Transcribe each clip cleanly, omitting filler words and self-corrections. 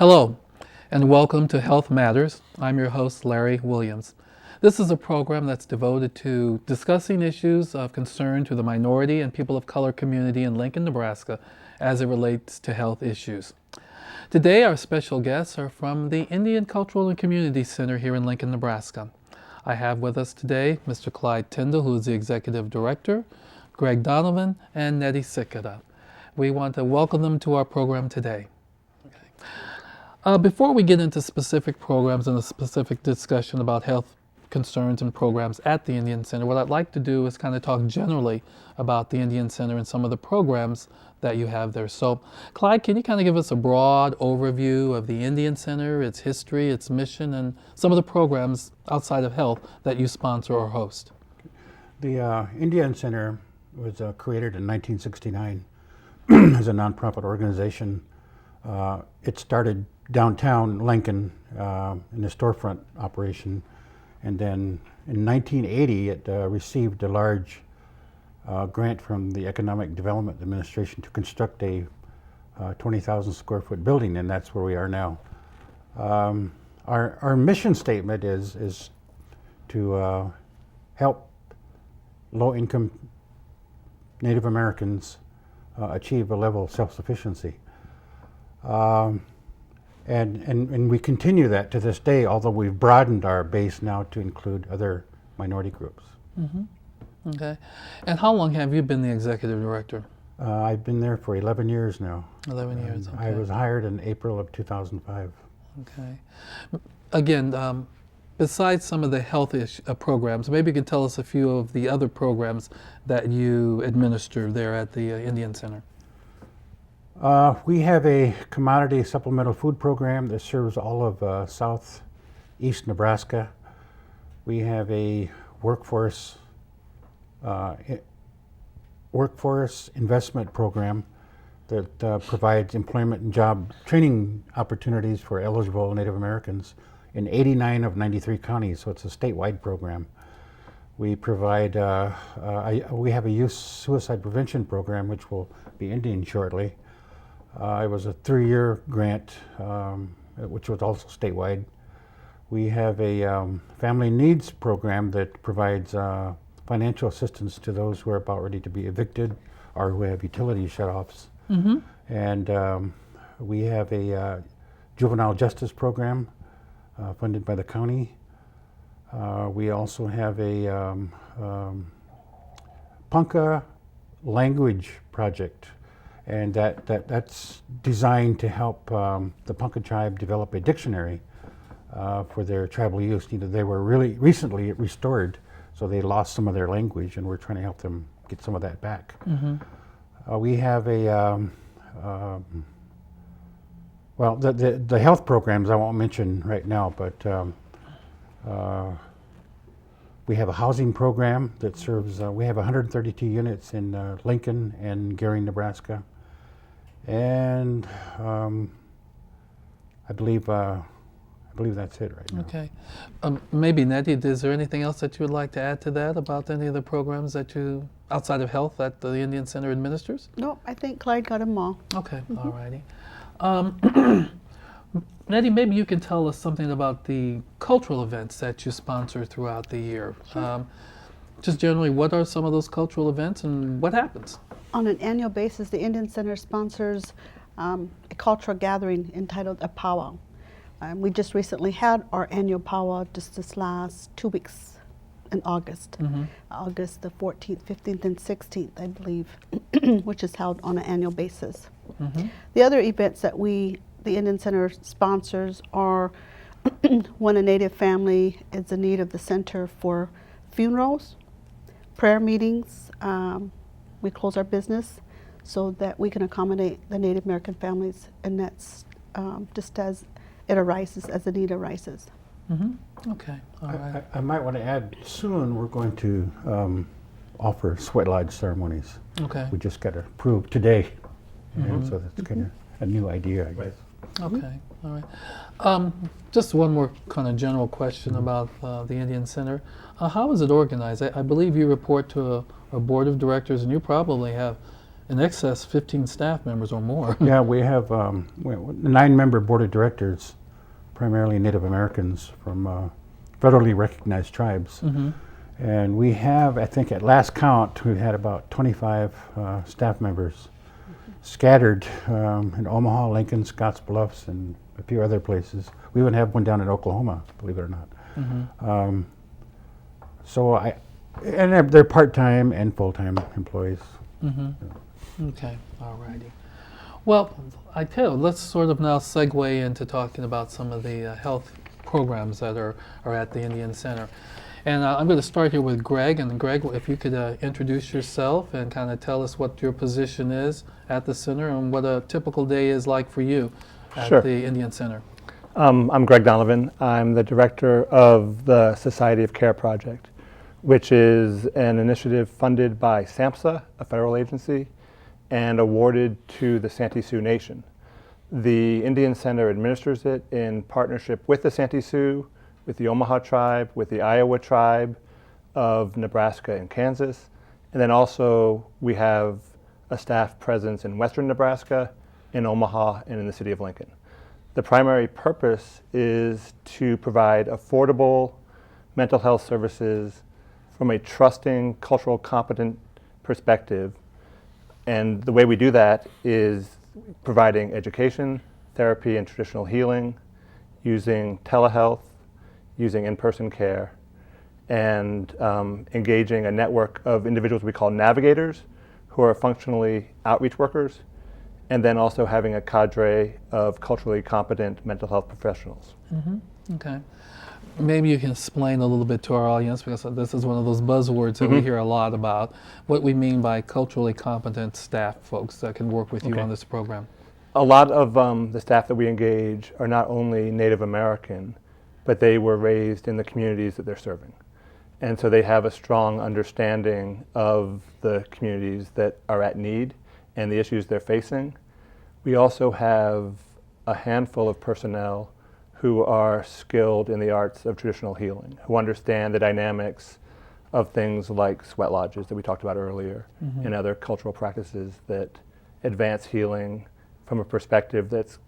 Hello, and welcome to Health Matters. I'm your host, Larry Williams. This is a program that's devoted to discussing issues of concern to the minority and people of color community in Lincoln, Nebraska, as it relates to health issues. Today, our special guests are from the Indian Cultural and Community Center here in Lincoln, Nebraska. I have with us today Mr. Clyde Tyndall, who is the Executive Director, Greg Donovan, and Nettie Grant-Sikyta. We want to welcome them to our program today. Before we get into specific programs and a specific discussion about health concerns and programs at the Indian Center, what I'd like to do is kind of talk generally about the Indian Center and some of the programs that you have there. So, Clyde, can you kind of give us a broad overview of the Indian Center, its history, its mission, and some of the programs outside of health that you sponsor or host? The Indian Center was created in 1969 as a nonprofit organization. It started downtown Lincoln in a storefront operation, and then in 1980 it received a large grant from the Economic Development Administration to construct a 20,000 square foot building, and that's where we are now. Our mission statement is to help low-income Native Americans achieve a level of self-sufficiency. And we continue that to this day, although we've broadened our base now to include other minority groups. Mm-hmm. Okay. And how long have you been the Executive Director? I've been there for 11 years now. 11 years, okay. I was hired in April of 2005. Okay. Again, besides some of the health programs, maybe you could tell us a few of the other programs that you administer there at the Indian Center. We have a commodity supplemental food program that serves all of southeast Nebraska. We have a workforce investment program that provides employment and job training opportunities for eligible Native Americans in 89 of 93 counties, so it's a statewide program. We provide, we have a youth suicide prevention program which will be ending shortly. It was a 3-year grant, which was also statewide. We have a family needs program that provides financial assistance to those who are about ready to be evicted or who have utility shutoffs. Mm-hmm. And we have a juvenile justice program funded by the county. We also have a Ponca language project, and that's designed to help the Ponca tribe develop a dictionary for their tribal use. You know, they were really recently restored, so they lost some of their language, and we're trying to help them get some of that back. Mm-hmm. We have a well, the health programs I won't mention right now, but we have a housing program that serves. We have 132 units in Lincoln and Gary, Nebraska. And I believe that's it right now. Okay. Maybe Nettie, is there anything else that you would like to add to that about any of the programs that you, outside of health, that the Indian Center administers? No, I think Clyde got them all. Okay, all righty. Nettie, maybe you can tell us something about the cultural events that you sponsor throughout the year. Sure. Just generally, what are some of those cultural events and what happens? On an annual basis, the Indian Center sponsors a cultural gathering entitled a powwow. We just recently had our annual powwow just this last 2 weeks in August. Mm-hmm. August the 14th, 15th, and 16th, I believe, which is held on an annual basis. Mm-hmm. The other events that the Indian Center sponsors are when a Native family is in need of the center for funerals, prayer meetings. We close our business so that we can accommodate the Native American families, and that's just as it arises, as the need arises. Mm-hmm. Okay, all right. I might want to add, soon we're going to offer sweat lodge ceremonies. Okay. We just got approved today, Mm-hmm. and so that's kind of a new idea, I guess. Okay, all right. Just one more kind of general question about the Indian Center. How is it organized? I believe you report to a board of directors, and you probably have in excess 15 staff members or more. Yeah, we have a 9-member board of directors, primarily Native Americans from federally recognized tribes. Mm-hmm. And we have, I think at last count, we had about 25 staff members scattered in Omaha, Lincoln, Scotts Bluffs, and a few other places. We even have one down in Oklahoma, believe it or not. Mm-hmm. And they're part-time and full-time employees. Mm-hmm. Okay, all righty. Well, I tell you, let's sort of now segue into talking about some of the health programs that are at the Indian Center. And I'm going to start here with Greg. And Greg, if you could introduce yourself and kind of tell us what your position is at the center and what a typical day is like for you at Sure. the Indian Center. I'm Greg Donovan. I'm the director of the Society of Care Project, which is an initiative funded by SAMHSA, a federal agency, and awarded to the Santee Sioux Nation. The Indian Center administers it in partnership with the Santee Sioux, with the Omaha tribe, with the Iowa tribe of Nebraska and Kansas. And then also we have a staff presence in western Nebraska, in Omaha, and in the city of Lincoln. The primary purpose is to provide affordable mental health services from a trusting, cultural competent perspective. And the way we do that is providing education, therapy, and traditional healing, using telehealth, using in-person care, and engaging a network of individuals we call navigators, who are functionally outreach workers, and then also having a cadre of culturally competent mental health professionals. Mm-hmm. Okay. Maybe you can explain a little bit to our audience, because this is one of those buzzwords that we hear a lot about, what we mean by culturally competent staff folks that can work with you on this program. A lot of the staff that we engage are not only Native American, but they were raised in the communities that they're serving. And so they have a strong understanding of the communities that are at need and the issues they're facing. We also have a handful of personnel who are skilled in the arts of traditional healing, who understand the dynamics of things like sweat lodges that we talked about earlier, and other cultural practices that advance healing from a perspective that's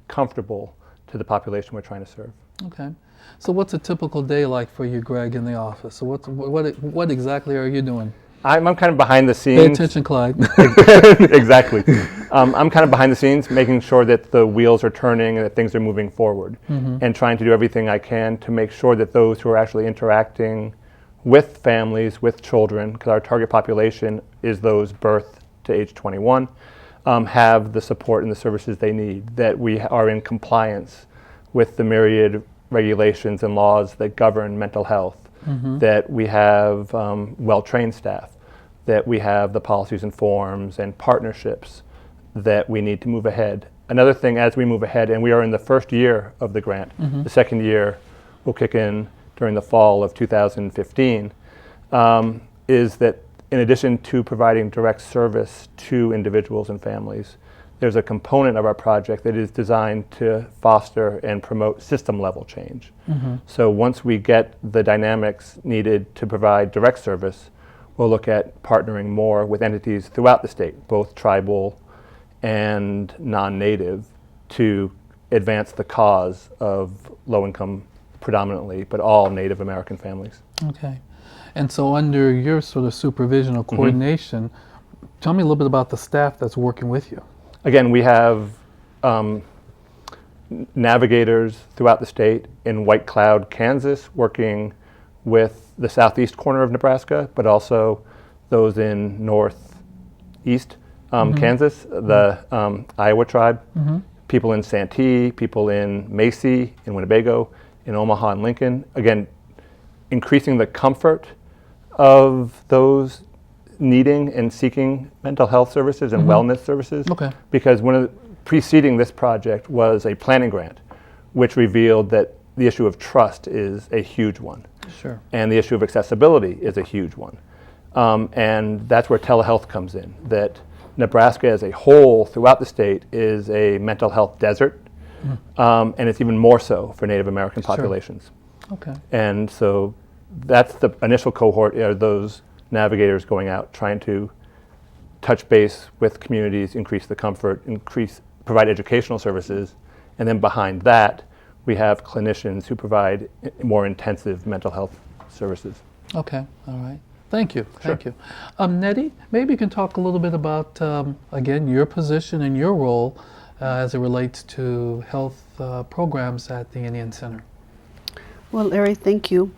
comfortable to the population we're trying to serve. Okay. So what's a typical day like for you, Greg, in the office? So what exactly are you doing? I'm kind of behind the scenes. Pay attention, Clyde. Exactly. I'm kind of behind the scenes, making sure that the wheels are turning and that things are moving forward, and trying to do everything I can to make sure that those who are actually interacting with families, with children, because our target population is those birth to age 21, have the support and the services they need, that we are in compliance with the myriad regulations and laws that govern mental health, that we have well-trained staff, that we have the policies and forms and partnerships that we need to move ahead. Another thing as we move ahead, and we are in the first year of the grant, the second year will kick in during the fall of 2015, is that in addition to providing direct service to individuals and families, there's a component of our project that is designed to foster and promote system-level change. So once we get the dynamics needed to provide direct service, we'll look at partnering more with entities throughout the state, both tribal and non-native, to advance the cause of low-income predominantly, but all Native American families. Okay. And so under your sort of supervision or coordination, tell me a little bit about the staff that's working with you. Again, we have navigators throughout the state in White Cloud, Kansas, working with the southeast corner of Nebraska, but also those in northeast Kansas, the Iowa tribe, people in Santee, people in Macy, in Winnebago, in Omaha and Lincoln. Again, increasing the comfort of those needing and seeking mental health services and wellness services. Okay. Because one of the preceding this project was a planning grant, which revealed that the issue of trust is a huge one. Sure. And the issue of accessibility is a huge one. And that's where telehealth comes in, that Nebraska as a whole throughout the state is a mental health desert, and it's even more so for Native American populations. Okay. And so that's the initial cohort, are those navigators going out trying to touch base with communities, increase the comfort, provide educational services, and then behind that, we have clinicians who provide more intensive mental health services. Okay, all right. Thank you, Sure. thank you. Nettie, maybe you can talk a little bit about, again, your position and your role as it relates to health programs at the Indian Center. Well, Larry, thank you.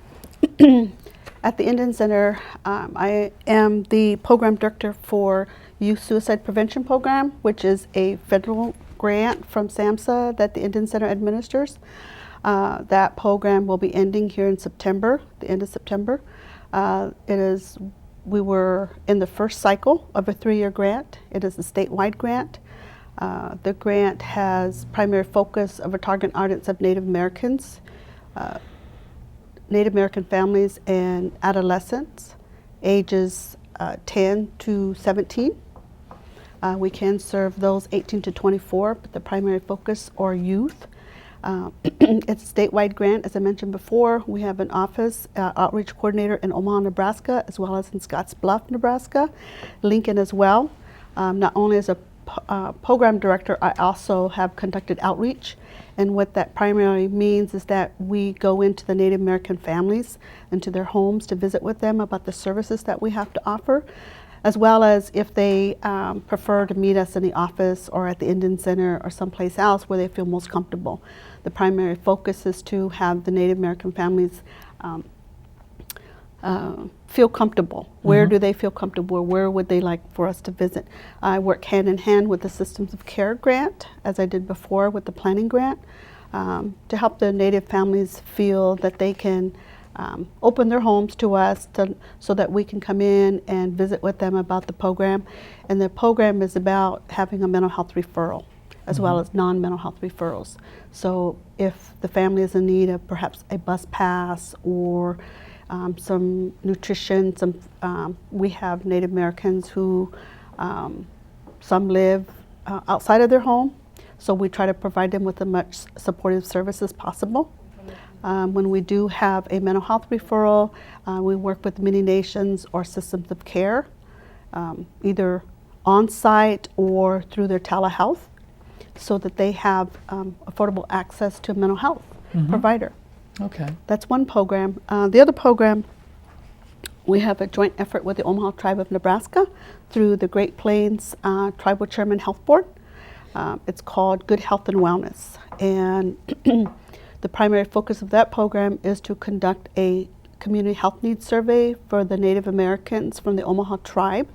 At the Indian Center, I am the program director for Youth Suicide Prevention Program, which is a federal grant from SAMHSA that the Indian Center administers. That program will be ending here in September, the end of September. We were in the first cycle of a 3-year grant. It is a statewide grant. The grant has primary focus of a target audience of Native Americans, Native American families and adolescents, ages 10 to 17. We can serve those 18 to 24, but the primary focus are youth. It's a statewide grant, as I mentioned before. We have an office, outreach coordinator in Omaha, Nebraska, as well as in Scottsbluff, Nebraska, Lincoln as well. Not only as a program director, I also have conducted outreach. And what that primarily means is that we go into the Native American families, into their homes to visit with them about the services that we have to offer, as well as if they prefer to meet us in the office or at the Indian Center or someplace else where they feel most comfortable. The primary focus is to have the Native American families feel comfortable. Where do they feel comfortable? Where would they like for us to visit? I work hand in hand with the Systems of Care grant, as I did before with the planning grant, to help the Native families feel that they can open their homes to us so that we can come in and visit with them about the program. And the program is about having a mental health referral as well as non-mental health referrals. So if the family is in need of perhaps a bus pass or some nutrition, we have Native Americans who some live outside of their home, so we try to provide them with as much supportive service as possible. When we do have a mental health referral, we work with many nations or systems of care, either on-site or through their telehealth, so that they have affordable access to a mental health provider. Okay. That's one program. The other program, we have a joint effort with the Omaha Tribe of Nebraska through the Great Plains Tribal Chairman Health Board. It's called Good Health and Wellness. And the primary focus of that program is to conduct a community health needs survey for the Native Americans from the Omaha Tribe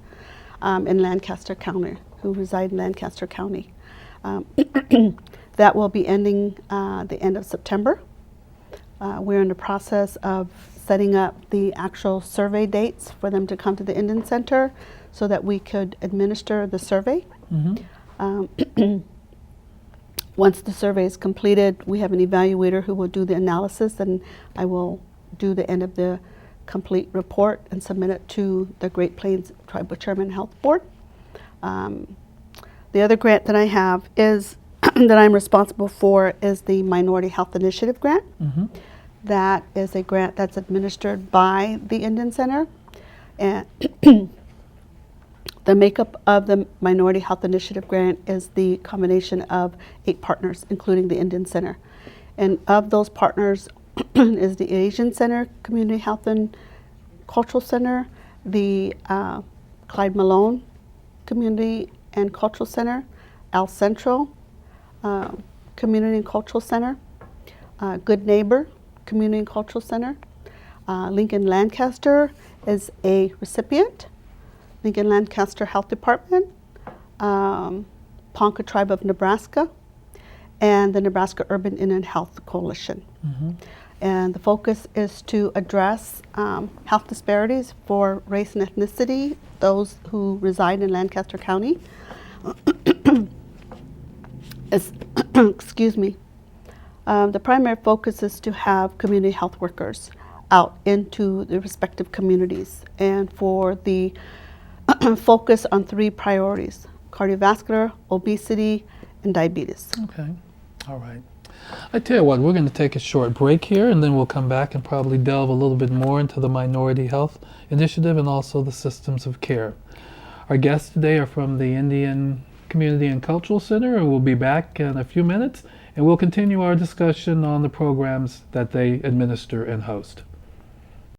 in Lancaster County, who reside in Lancaster County. That will be ending the end of September. We're in the process of setting up the actual survey dates for them to come to the Indian Center so that we could administer the survey. Once the survey is completed, we have an evaluator who will do the analysis, and I will do the end of the complete report and submit it to the Great Plains Tribal Chairman Health Board. The other grant that I have is that I'm responsible for is the Minority Health Initiative grant. That is a grant that's administered by the Indian Center. And the makeup of the Minority Health Initiative grant is the combination of 8 partners, including the Indian Center. And of those partners is the Asian Center, Community Health and Cultural Center, the Clyde Malone Community and Cultural Center, Al Central Community and Cultural Center, Good Neighbor Community and Cultural Center. Lincoln Lancaster is a recipient. Lincoln Lancaster Health Department, Ponca Tribe of Nebraska, and the Nebraska Urban Indian Health Coalition. And the focus is to address health disparities for race and ethnicity, those who reside in Lancaster County. Excuse me. The primary focus is to have community health workers out into the respective communities, and for the focus on 3 priorities: cardiovascular, obesity, and diabetes. Okay. All right. I tell you what, we're going to take a short break here, and then we'll come back and probably delve a little bit more into the Minority Health Initiative and also the systems of care. Our guests today are from the Indian Community and Cultural Center, and we'll be back in a few minutes, and we'll continue our discussion on the programs that they administer and host.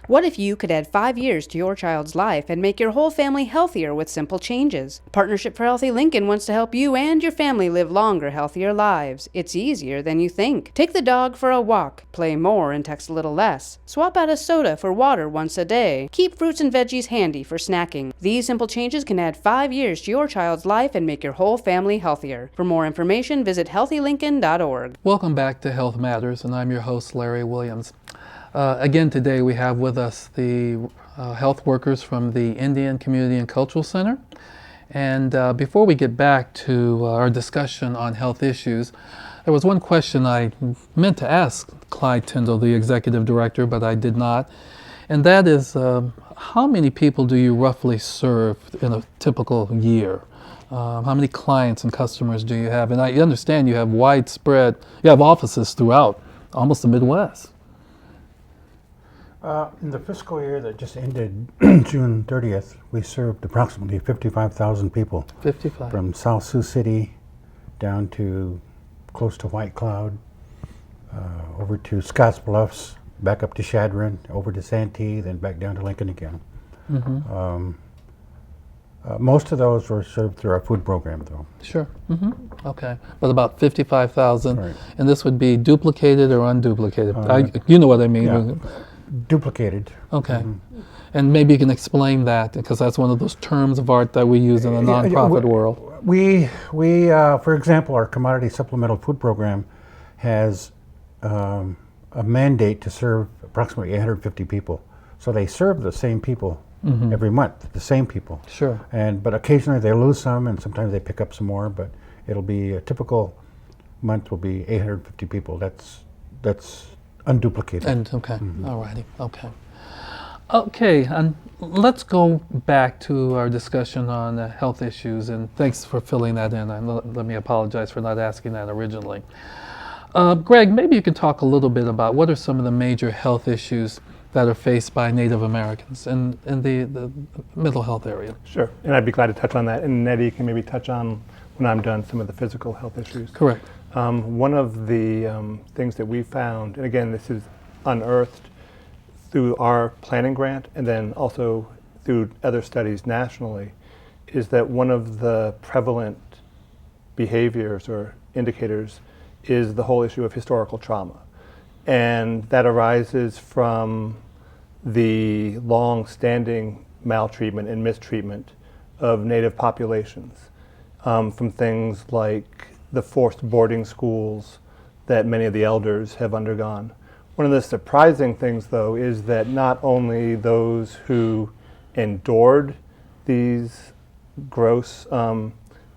What if you could add 5 years to your child's life and make your whole family healthier with simple changes? Partnership for Healthy Lincoln wants to help you and your family live longer, healthier lives. It's easier than you think. Take the dog for a walk, play more and text a little less. Swap out a soda for water once a day. Keep fruits and veggies handy for snacking. These simple changes can add 5 years to your child's life and make your whole family healthier. For more information, visit healthylincoln.org. Welcome back to Health Matters, and I'm your host, Larry Williams. Again, today we have with us the health workers from the Indian Community and Cultural Center. And before we get back to our discussion on health issues, there was one question I meant to ask Clyde Tyndall, the executive director, but I did not. And that is, how many people do you roughly serve in a typical year? How many clients and customers do you have? And I understand you have you have offices throughout almost the Midwest. In the fiscal year that just ended June 30th, we served approximately 55,000 people. 55. From South Sioux City down to close to White Cloud, over to Scotts Bluffs, back up to Chadron, over to Santee, then back down to Lincoln again. Mm-hmm. Most of those were served through our food program, though. Sure. Mm-hmm. Okay. But about 55,000. Right. And this would be duplicated or unduplicated? You know what I mean. Yeah. Duplicated. Okay. Mm-hmm. And maybe you can explain that, because that's one of those terms of art that we use in the nonprofit world. We for example, our commodity supplemental food program has a mandate to serve approximately 850 people. So they serve the same people every month, the same people. Sure. But occasionally they lose some, and sometimes they pick up some more. But it'll be a typical month will be 850 people. That's unduplicated. And okay. All righty. Okay. Okay, and let's go back to our discussion on health issues, and thanks for filling that in. And let me apologize for not asking that originally. Greg, maybe you can talk a little bit about what are some of the major health issues that are faced by Native Americans in the mental health area. Sure, and I'd be glad to touch on that. And Nettie can maybe touch on, when I'm done, some of the physical health issues. Correct. One of the things that we found, and again, this is unearthed through our planning grant and then also through other studies nationally, is that one of the prevalent behaviors or indicators is the whole issue of historical trauma. And that arises from the long-standing maltreatment and mistreatment of Native populations, from things like the forced boarding schools that many of the elders have undergone. One of the surprising things, though, is that not only those who endured these gross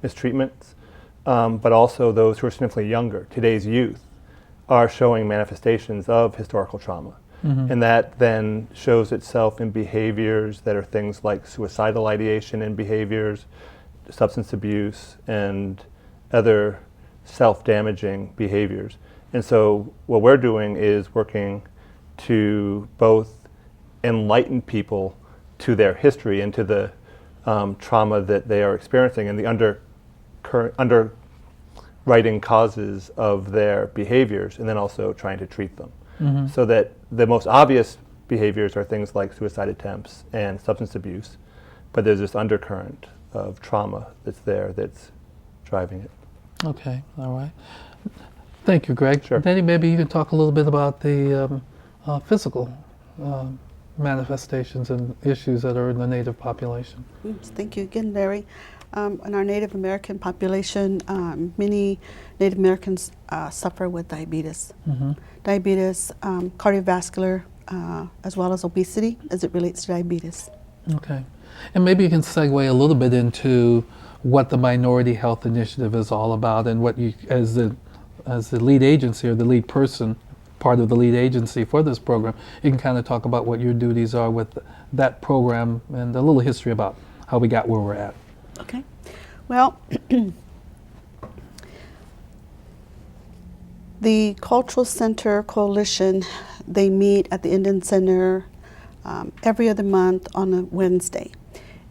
mistreatments, but also those who are significantly younger, today's youth, are showing manifestations of historical trauma. And that then shows itself in behaviors that are things like suicidal ideation and behaviors, substance abuse, and other self-damaging behaviors. And so what we're doing is working to both enlighten people to their history and to the trauma that they are experiencing and the underwriting causes of their behaviors, and then also trying to treat them. So that the most obvious behaviors are things like suicide attempts and substance abuse, but there's this undercurrent of trauma that's there that's driving it. Okay, all right. Thank you, Greg. Sure. Nettie, maybe you can talk a little bit about the physical manifestations and issues that are in the Native population. Thank you again, Larry. In our Native American population, many Native Americans suffer with diabetes. Diabetes, cardiovascular, as well as obesity as it relates to diabetes. Okay. And maybe you can segue a little bit into what the Minority Health Initiative is all about, and what you, as the lead agency or the lead person, part of the lead agency for this program, you can kind of talk about what your duties are with that program and a little history about how we got where we're at. Okay. Well, the Cultural Center Coalition, they meet at the Indian Center every other month on a Wednesday.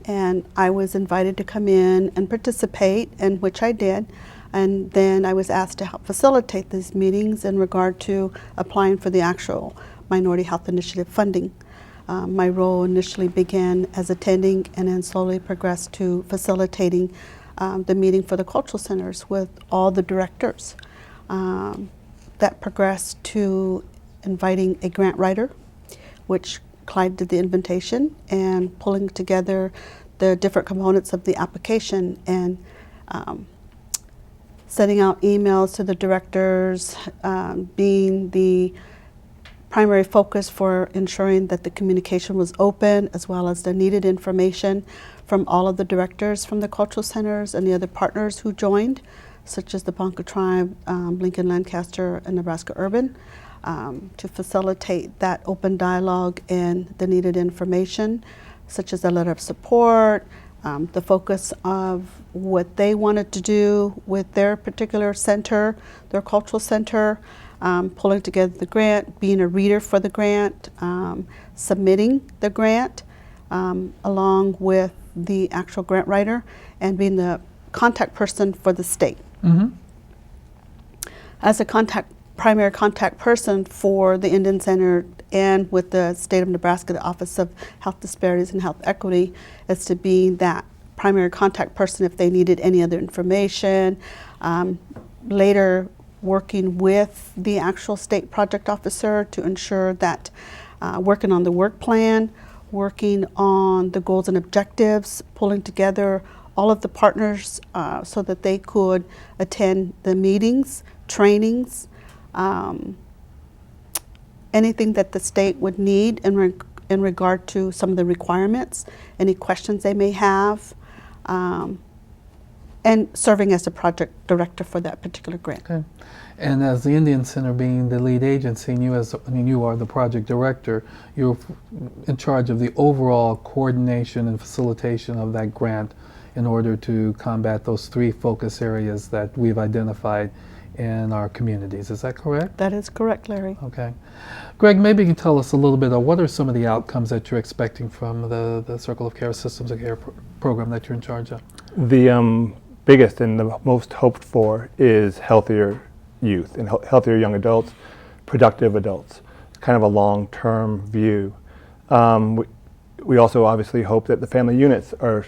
and I was invited to come in and participate, and which I did. And then I was asked to help facilitate these meetings in regard to applying for the actual Minority Health Initiative funding. My role initially began as attending and then slowly progressed to facilitating the meeting for the cultural centers with all the directors. That progressed to inviting a grant writer, which Clyde did the invitation, and pulling together the different components of the application and sending out emails to the directors, being the primary focus for ensuring that the communication was open, as well as the needed information from all of the directors from the cultural centers and the other partners who joined, such as the Ponca Tribe, Lincoln, Lancaster, and Nebraska Urban, to facilitate that open dialogue and the needed information, such as a letter of support, the focus of what they wanted to do with their particular center, their cultural center, pulling together the grant, being a reader for the grant, submitting the grant along with the actual grant writer, and being the contact person for the state. As a primary contact person for the Indian Center and with the state of Nebraska, the Office of Health Disparities and Health Equity, is to be that primary contact person if they needed any other information. Later, working with the actual state project officer to ensure that working on the work plan, working on the goals and objectives, pulling together all of the partners so that they could attend the meetings, trainings, anything that the state would need in regard to some of the requirements, any questions they may have, and serving as the project director for that particular grant. Okay. And as the Indian Center being the lead agency, and you are the project director, you're in charge of the overall coordination and facilitation of that grant in order to combat those three focus areas that we've identified in our communities. Is that correct? That is correct, Larry. Okay. Greg, maybe you can tell us a little bit of what are some of the outcomes that you're expecting from the Circle of Care Systems of Care program that you're in charge of? The biggest and the most hoped for is healthier youth and healthier young adults, productive adults, kind of a long-term view. We also obviously hope that the family units are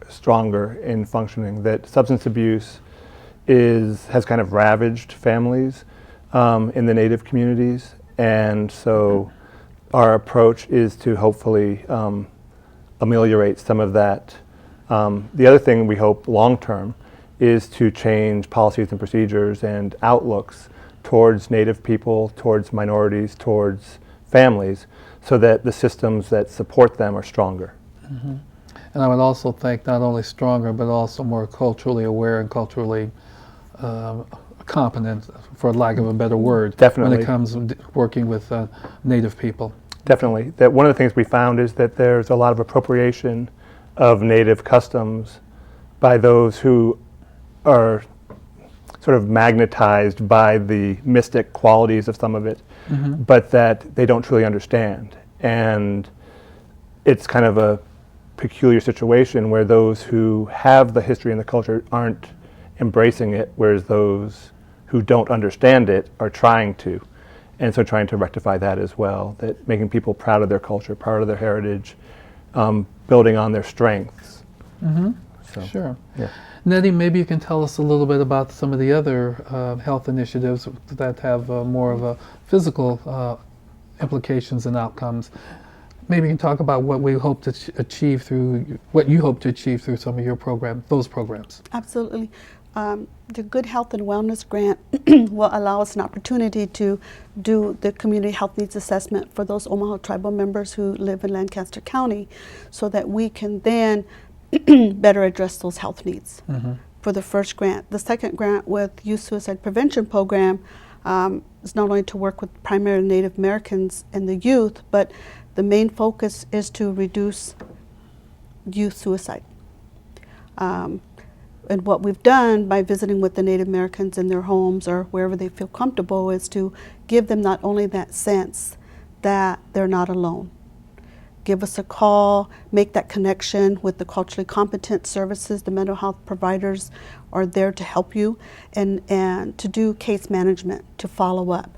stronger in functioning, that substance abuse has kind of ravaged families in the Native communities, and so our approach is to hopefully ameliorate some of that. The other thing we hope long-term is to change policies and procedures and outlooks towards Native people, towards minorities, towards families, so that the systems that support them are stronger. Mm-hmm. And I would also think not only stronger, but also more culturally aware and culturally competent, for lack of a better word, Definitely. when it comes to working with Native people. Definitely. That one of the things we found is that there's a lot of appropriation of Native customs by those who are sort of magnetized by the mystic qualities of some of it, but that they don't truly understand. And it's kind of a peculiar situation where those who have the history and the culture aren't embracing it, whereas those who don't understand it are trying to. And so trying to rectify that as well, that making people proud of their culture, proud of their heritage, building on their strengths. So, Sure. yeah. Nettie, maybe you can tell us a little bit about some of the other health initiatives that have more of a physical implications and outcomes. Maybe you can talk about what we hope to achieve what you hope to achieve through some of your those programs. Absolutely. The Good Health and Wellness Grant will allow us an opportunity to do the community health needs assessment for those Omaha tribal members who live in Lancaster County, so that we can then better address those health needs for the first grant. The second grant with Youth Suicide Prevention Program is not only to work with primarily Native Americans and the youth, but the main focus is to reduce youth suicide. And what we've done by visiting with the Native Americans in their homes or wherever they feel comfortable is to give them not only that sense that they're not alone, give us a call, make that connection with the culturally competent services. The mental health providers are there to help you, and to do case management, to follow up,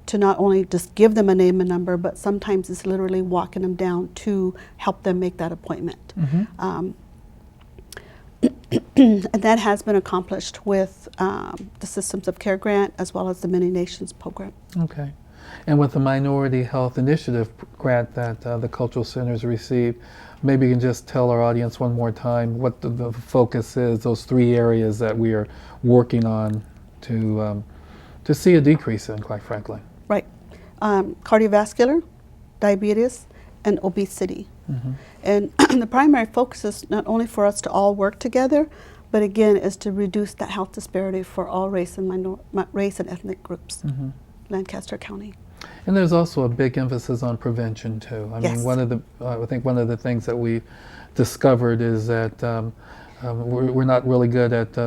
to not only just give them a name and number, but sometimes it's literally walking them down to help them make that appointment. And that has been accomplished with the Systems of Care grant as well as the Many Nations program. Okay. And with the Minority Health Initiative grant that the cultural centers received, maybe you can just tell our audience one more time what the focus is, those 3 areas that we are working on to see a decrease in, quite frankly. Right. Cardiovascular, diabetes, and obesity. And the primary focus is not only for us to all work together, but again, is to reduce that health disparity for all race and race and ethnic groups, Lancaster County. And there's also a big emphasis on prevention too. I mean, I think one of the things that we discovered is that we're not really good at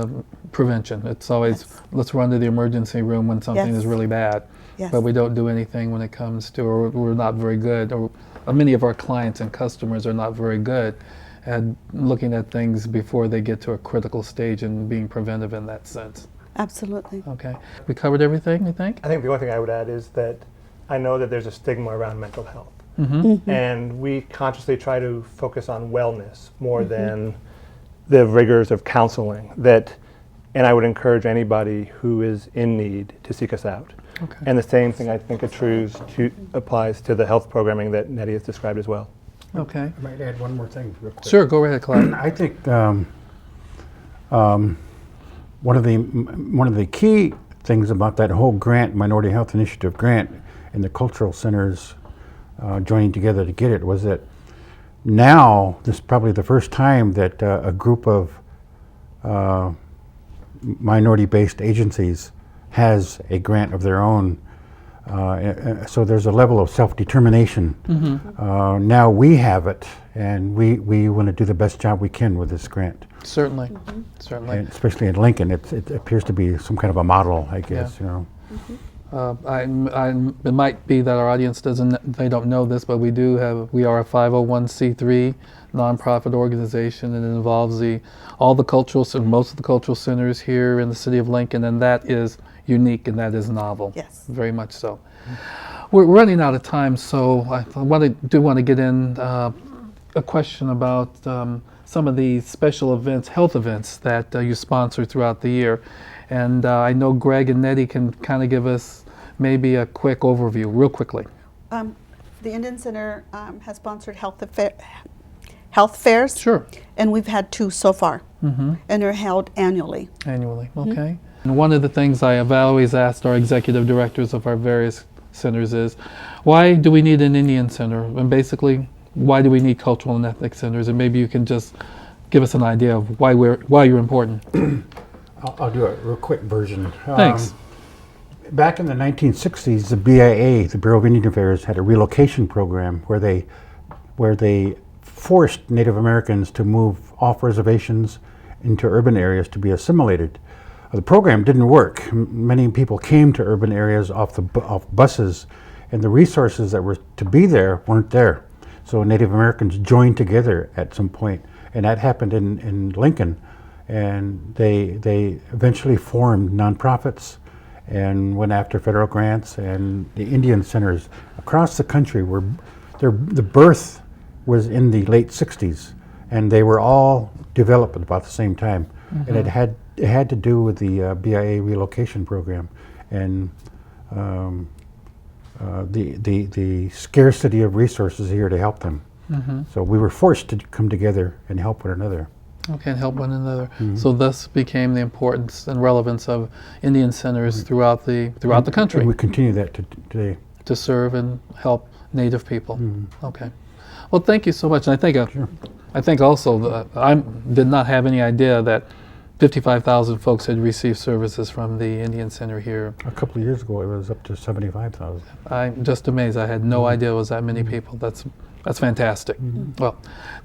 prevention. It's always, let's run to the emergency room when something is really bad. But we don't do anything when it comes to, or we're not very good, or many of our clients and customers are not very good at looking at things before they get to a critical stage and being preventive in that sense. Absolutely. Okay. We covered everything, you think? I think the only thing I would add is that I know that there's a stigma around mental health. And we consciously try to focus on wellness more than the rigors of counseling. And I would encourage anybody who is in need to seek us out. Okay. And the same thing I think applies to the health programming that Nettie has described as well. Okay. I might add one more thing real quick. Sure, go ahead, Clyde. I think one of the key things about that whole grant, Minority Health Initiative grant, and the cultural centers joining together to get it was that now this is probably the first time that a group of minority-based agencies has a grant of their own. So there's a level of self-determination. Now we have it, and we want to do the best job we can with this grant. Certainly, certainly. And especially in Lincoln, it appears to be some kind of a model, I guess. You know. It might be that our audience they don't know this, but we are a 501c3 nonprofit organization, and it involves most of the cultural centers here in the city of Lincoln, and that is unique and that is novel. Yes. Very much so. We're running out of time, so I do want to get in a question about some of the special events, health events that you sponsor throughout the year. And I know Greg and Nettie can kind of give us maybe a quick overview, real quickly. The Indian Center has sponsored health fairs. Sure. And we've had 2 so far. And they're held annually. Annually, okay. And one of the things I've always asked our executive directors of our various centers is, why do we need an Indian Center? And basically, why do we need cultural and ethnic centers? And maybe you can just give us an idea of why you're important. I'll do a real quick version. Thanks. Back in the 1960s, the BIA, the Bureau of Indian Affairs, had a relocation program where they forced Native Americans to move off reservations into urban areas to be assimilated. The program didn't work. Many people came to urban areas off buses, and the resources that were to be there weren't there. So Native Americans joined together at some point, and that happened in Lincoln. And they eventually formed nonprofits and went after federal grants, and the Indian centers across the country the birth was in the late 60s, and they were all developed at about the same time. And it had to do with the BIA relocation program and the scarcity of resources here to help them. So we were forced to come together and help one another. Okay, and help one another. So thus became the importance and relevance of Indian centers throughout the country. And we continue that today. To serve and help Native people. Okay. Well, thank you so much. And I think also I did not have any idea that 55,000 folks had received services from the Indian Center here. A couple of years ago, it was up to 75,000. I'm just amazed. I had no idea it was that many people. That's fantastic. Well,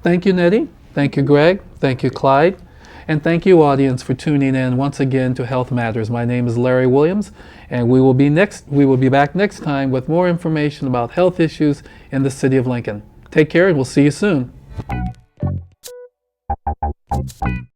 thank you, Nettie. Thank you, Greg. Thank you, Clyde. And thank you, audience, for tuning in once again to Health Matters. My name is Larry Williams, and we will be back next time with more information about health issues in the city of Lincoln. Take care, and we'll see you soon.